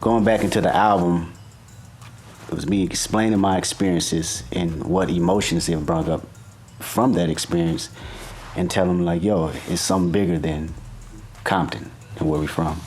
Going back into the album, it was me explaining my experiences and what emotions it brought up from that experience, and tell them like, yo, it's something bigger than Compton and where we from.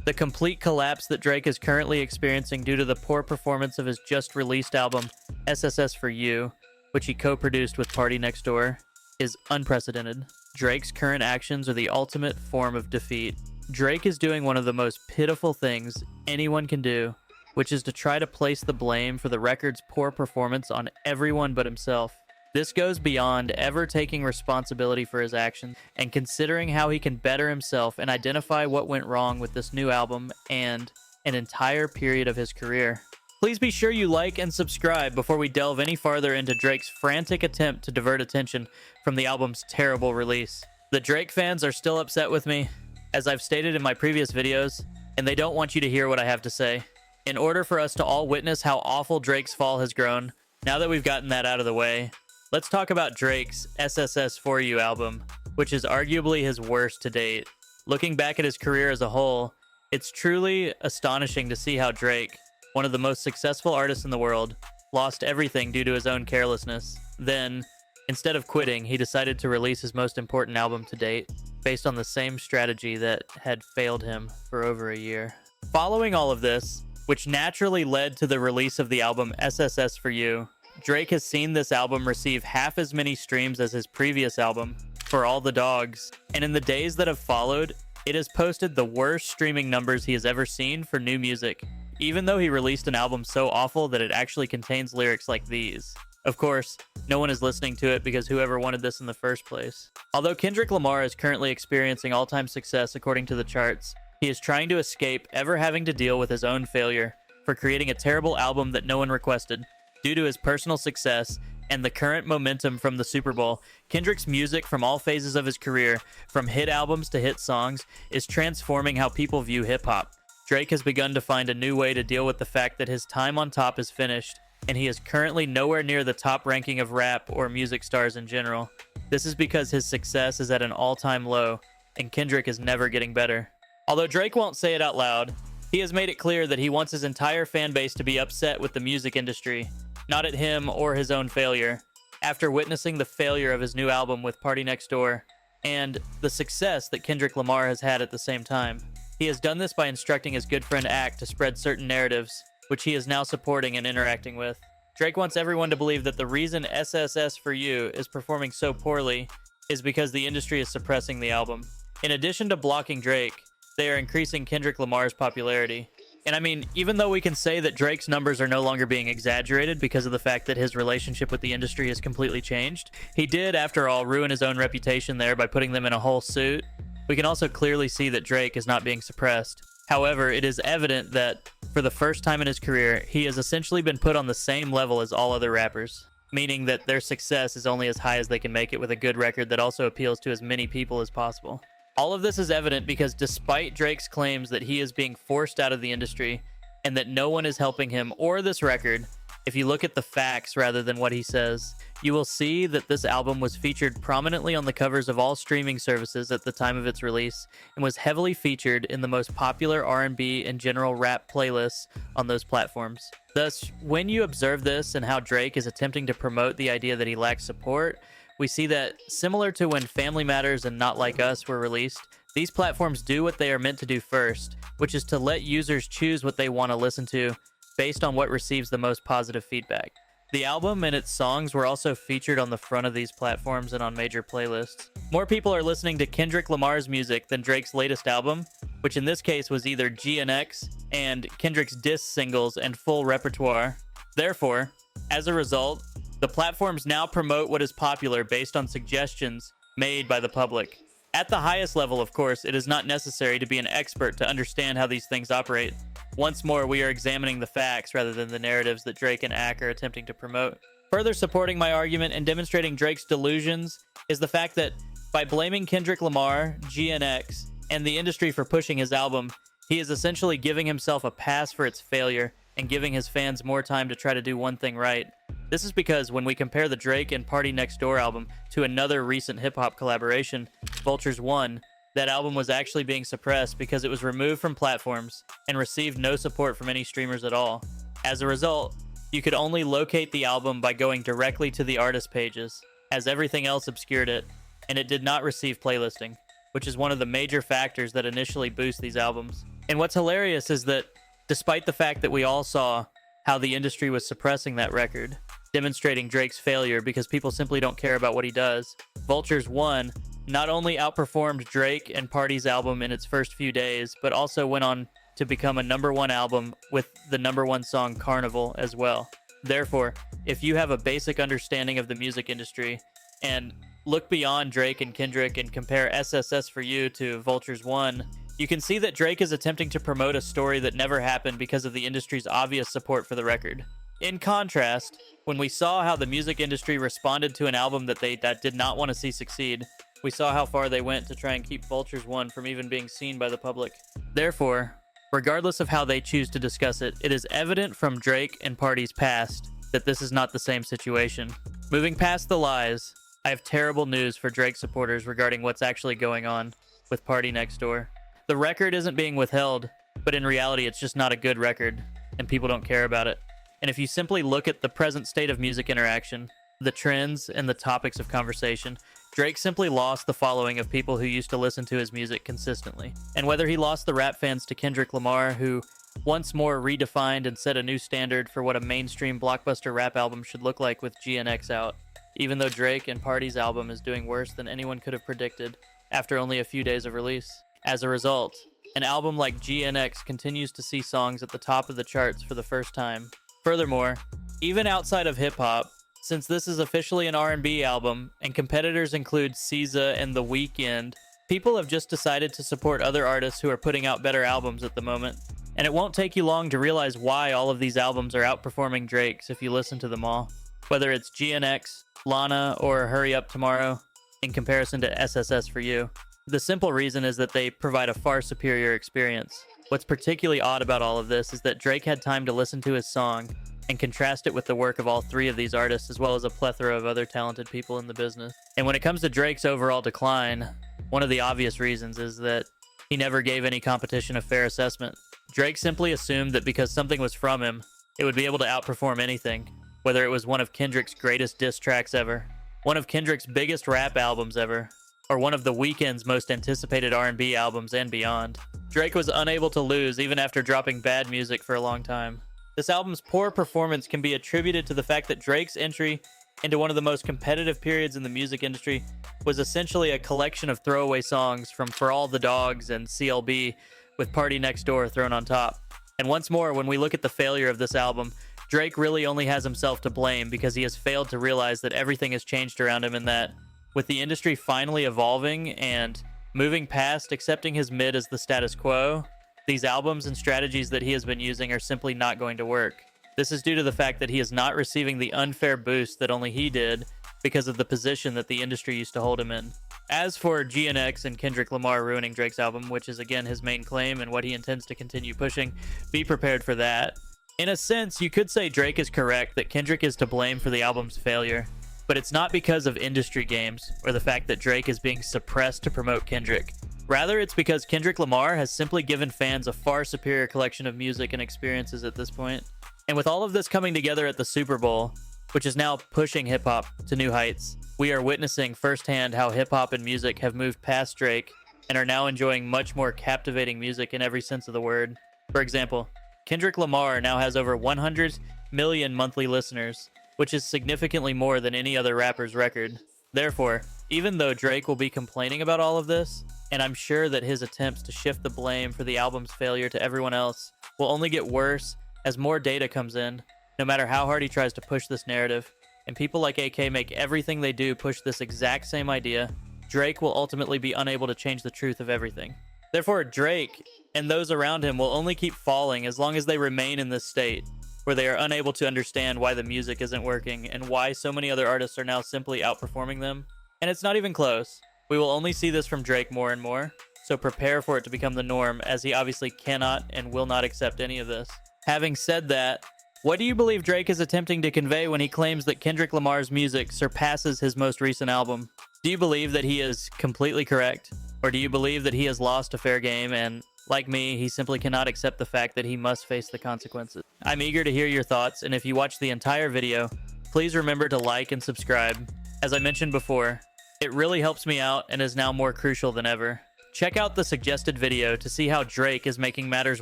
The complete collapse that Drake is currently experiencing due to the poor performance of his just-released album, SSS for You, which he co-produced with PartyNextDoor, is unprecedented. Drake's current actions are the ultimate form of defeat. Drake is doing one of the most pitiful things anyone can do, which is to try to place the blame for the record's poor performance on everyone but himself. This goes beyond ever taking responsibility for his actions and considering how he can better himself and identify what went wrong with this new album and an entire period of his career. Please be sure you like and subscribe before we delve any farther into Drake's frantic attempt to divert attention from the album's terrible release. The Drake fans are still upset with me, as I've stated in my previous videos, and they don't want you to hear what I have to say. In order for us to all witness how awful Drake's fall has grown, now that we've gotten that out of the way, let's talk about Drake's SSS For You album, which is arguably his worst to date. Looking back at his career as a whole, it's truly astonishing to see how Drake, one of the most successful artists in the world, lost everything due to his own carelessness. Then, instead of quitting, he decided to release his most important album to date, based on the same strategy that had failed him for over a year. Following all of this, which naturally led to the release of the album SSS For You, Drake has seen this album receive half as many streams as his previous album, For All the Dogs, and in the days that have followed, it has posted the worst streaming numbers he has ever seen for new music, even though he released an album so awful that it actually contains lyrics like these. Of course, no one is listening to it because whoever wanted this in the first place. Although Kendrick Lamar is currently experiencing all-time success according to the charts, he is trying to escape ever having to deal with his own failure for creating a terrible album that no one requested. Due to his personal success and the current momentum from the Super Bowl, Kendrick's music from all phases of his career, from hit albums to hit songs, is transforming how people view hip-hop. Drake has begun to find a new way to deal with the fact that his time on top is finished, and he is currently nowhere near the top ranking of rap or music stars in general. This is because his success is at an all-time low, and Kendrick is never getting better. Although Drake won't say it out loud, he has made it clear that he wants his entire fan base to be upset with the music industry, not at him or his own failure, after witnessing the failure of his new album with PartyNextDoor, and the success that Kendrick Lamar has had at the same time. He has done this by instructing his good friend Ack to spread certain narratives, which he is now supporting and interacting with. Drake wants everyone to believe that the reason SSS For You is performing so poorly is because the industry is suppressing the album. In addition to blocking Drake, they are increasing Kendrick Lamar's popularity. And I mean, even though we can say that Drake's numbers are no longer being exaggerated because of the fact that his relationship with the industry has completely changed, he did, after all, ruin his own reputation there by putting them in a whole suit. We can also clearly see that Drake is not being suppressed. However, it is evident that, for the first time in his career, he has essentially been put on the same level as all other rappers, meaning that their success is only as high as they can make it with a good record that also appeals to as many people as possible. All of this is evident because despite Drake's claims that he is being forced out of the industry and that no one is helping him or this record, if you look at the facts rather than what he says, you will see that this album was featured prominently on the covers of all streaming services at the time of its release and was heavily featured in the most popular R&B and general rap playlists on those platforms. Thus, when you observe this and how Drake is attempting to promote the idea that he lacks support, we see that, similar to when Family Matters and Not Like Us were released, these platforms do what they are meant to do first, which is to let users choose what they want to listen to based on what receives the most positive feedback. The album and its songs were also featured on the front of these platforms and on major playlists. More people are listening to Kendrick Lamar's music than Drake's latest album, which in this case was either GNX and Kendrick's diss singles and full repertoire. Therefore, as a result, the platforms now promote what is popular based on suggestions made by the public. At the highest level, of course, it is not necessary to be an expert to understand how these things operate. Once more, we are examining the facts rather than the narratives that Drake and Ack are attempting to promote. Further supporting my argument and demonstrating Drake's delusions is the fact that by blaming Kendrick Lamar, GNX, and the industry for pushing his album, he is essentially giving himself a pass for its failure and giving his fans more time to try to do one thing right. This is because when we compare the Drake and PartyNextDoor album to another recent hip-hop collaboration, Vulture's One, that album was actually being suppressed because it was removed from platforms and received no support from any streamers at all. As a result, you could only locate the album by going directly to the artist pages, as everything else obscured it, and it did not receive playlisting, which is one of the major factors that initially boost these albums. And what's hilarious is that, despite the fact that we all saw how the industry was suppressing that record, demonstrating Drake's failure because people simply don't care about what he does, Vultures 1 not only outperformed Drake and Party's album in its first few days, but also went on to become a #1 album with the #1 song Carnival as well. Therefore, if you have a basic understanding of the music industry and look beyond Drake and Kendrick and compare SSS for You to Vultures 1, you can see that Drake is attempting to promote a story that never happened because of the industry's obvious support for the record. In contrast, when we saw how the music industry responded to an album that they did not want to see succeed, we saw how far they went to try and keep Vultures 1 from even being seen by the public. Therefore, regardless of how they choose to discuss it, it is evident from Drake and Party's past that this is not the same situation. Moving past the lies, I have terrible news for Drake supporters regarding what's actually going on with PartyNextDoor. The record isn't being withheld, but in reality it's just not a good record, and people don't care about it. And if you simply look at the present state of music interaction, the trends, and the topics of conversation, Drake simply lost the following of people who used to listen to his music consistently. And whether he lost the rap fans to Kendrick Lamar, who once more redefined and set a new standard for what a mainstream blockbuster rap album should look like with GNX out, even though Drake and Party's album is doing worse than anyone could have predicted after only a few days of release. As a result, an album like GNX continues to see songs at the top of the charts for the first time. Furthermore, even outside of hip-hop, since this is officially an R&B album, and competitors include SZA and The Weeknd, people have just decided to support other artists who are putting out better albums at the moment. And it won't take you long to realize why all of these albums are outperforming Drake's if you listen to them all. Whether it's GNX, Lana, or Hurry Up Tomorrow, in comparison to SSS for You. The simple reason is that they provide a far superior experience. What's particularly odd about all of this is that Drake had time to listen to his song and contrast it with the work of all three of these artists, as well as a plethora of other talented people in the business. And when it comes to Drake's overall decline, one of the obvious reasons is that he never gave any competition a fair assessment. Drake simply assumed that because something was from him, it would be able to outperform anything, whether it was one of Kendrick's greatest diss tracks ever, one of Kendrick's biggest rap albums ever, or one of The Weeknd's most anticipated R&B albums and beyond. Drake was unable to lose even after dropping bad music for a long time. This album's poor performance can be attributed to the fact that Drake's entry into one of the most competitive periods in the music industry was essentially a collection of throwaway songs from For All the Dogs and CLB with PartyNextDoor thrown on top. And once more, when we look at the failure of this album, Drake really only has himself to blame because he has failed to realize that everything has changed around him and that, with the industry finally evolving and moving past accepting his mid as the status quo, these albums and strategies that he has been using are simply not going to work. This is due to the fact that he is not receiving the unfair boost that only he did because of the position that the industry used to hold him in. As for GNX and Kendrick Lamar ruining Drake's album, which is again his main claim and what he intends to continue pushing, be prepared for that. In a sense, you could say Drake is correct that Kendrick is to blame for the album's failure, but it's not because of industry games or the fact that Drake is being suppressed to promote Kendrick. Rather, it's because Kendrick Lamar has simply given fans a far superior collection of music and experiences at this point. And with all of this coming together at the Super Bowl, which is now pushing hip-hop to new heights, we are witnessing firsthand how hip-hop and music have moved past Drake and are now enjoying much more captivating music in every sense of the word. For example, Kendrick Lamar now has over 100 million monthly listeners, which is significantly more than any other rapper's record. Therefore, even though Drake will be complaining about all of this, and I'm sure that his attempts to shift the blame for the album's failure to everyone else will only get worse as more data comes in, no matter how hard he tries to push this narrative, and people like AK make everything they do push this exact same idea, Drake will ultimately be unable to change the truth of everything. Therefore, Drake and those around him will only keep falling as long as they remain in this state, where they are unable to understand why the music isn't working and why so many other artists are now simply outperforming them. And it's not even close. We will only see this from Drake more and more, so prepare for it to become the norm, as he obviously cannot and will not accept any of this. Having said that, what do you believe Drake is attempting to convey when he claims that Kendrick Lamar's music surpasses his most recent album? Do you believe that he is completely correct? Or do you believe that he has lost a fair game and, like me, he simply cannot accept the fact that he must face the consequences? I'm eager to hear your thoughts, and if you watch the entire video, please remember to like and subscribe. As I mentioned before, it really helps me out and is now more crucial than ever. Check out the suggested video to see how Drake is making matters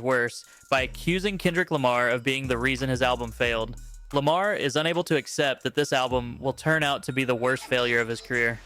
worse by accusing Kendrick Lamar of being the reason his album failed. Lamar is unable to accept that this album will turn out to be the worst failure of his career.